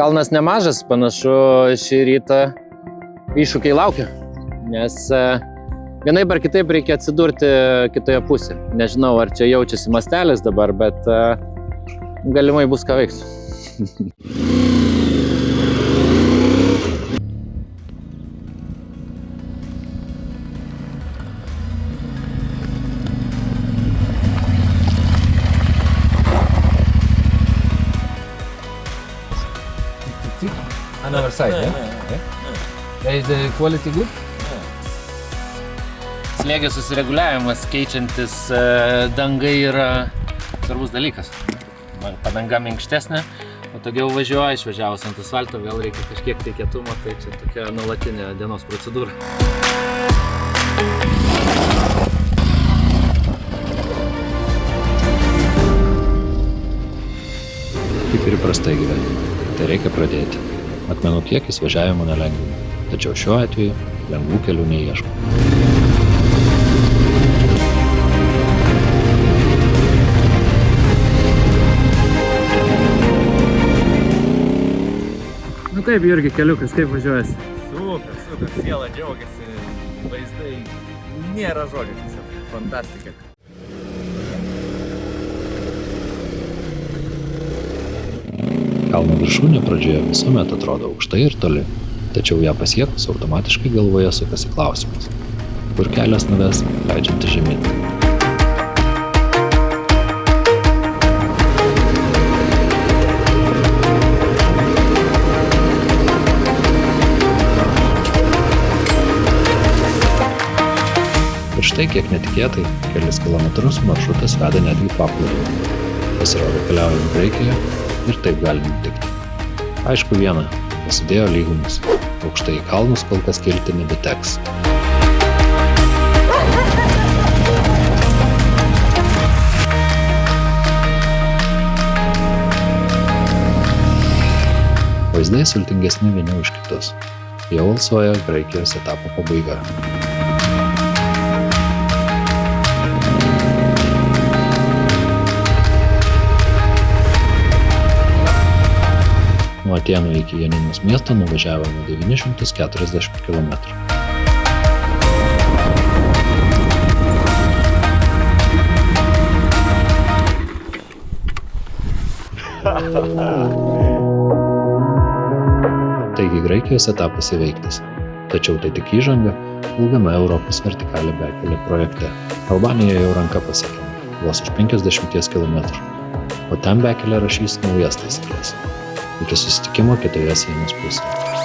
Kalnas nemažas, panašu, šį rytą iššūkiai laukia, nes vienaip ar kitaip reikia atsidurti kitoje pusėje. Nežinau, ar čia jaučiasi mastelis dabar, bet galimai bus ką veiks. Another side, yeah? Okay. Is the quality good? Slėgio susireguliavimas keičiantis dangai yra svarbus dalykas. Padanga minkštesnė, patogiau važiuoja, išvažiavus ant asfalto, vėl reikia kažkiek tai kietumo, tai čia tokia nuolatinė dienos procedūra. Kaip ir įprastai gyvenime, tai reikia pradėti. Akmenų kiekis važiavimo nelengvina, tačiau šiuo atveju lengvų kelių neieško. Nu kaip, Jurgi, keliukas, kaip važiuojasi? Super, siela džiaugiasi, vaizdai, nėra žodžių, tiesiog fantastika. Kalno viršūnė pradžioje visuomet atrodo aukštai ir toli, tačiau ją pasiekus automatiškai galvoje sukasi klausimas, kur kelias nuves leidžiantis žemyn. Ir štai kiek netikėtai, kelis kilometrus maršrutas veda netgi paplūdimį. Pasirodo, keliaujant Graikijoje ir taip gali nutikti. Aišku viena, prasidėjo lygumus. Aukštai į kalnus kol kas kilti nebeteks. Vaizdai sultingesni vieni už kitus. Jau alsuoja Graikijos etapo pabaiga. Nuo Atėnų iki Janinos miesto nuvažiavome 940 km. Taigi Graikijos etapas įveiktas. Tačiau tai tik įžanga ilgame Europos vertikalė bekelė projekte. Albanijoje jau ranka pasiekiama, vos už 50 km. O ten bekelė rašys naujas taisyklės. Iki susitikimo kitoje sienos pusėje.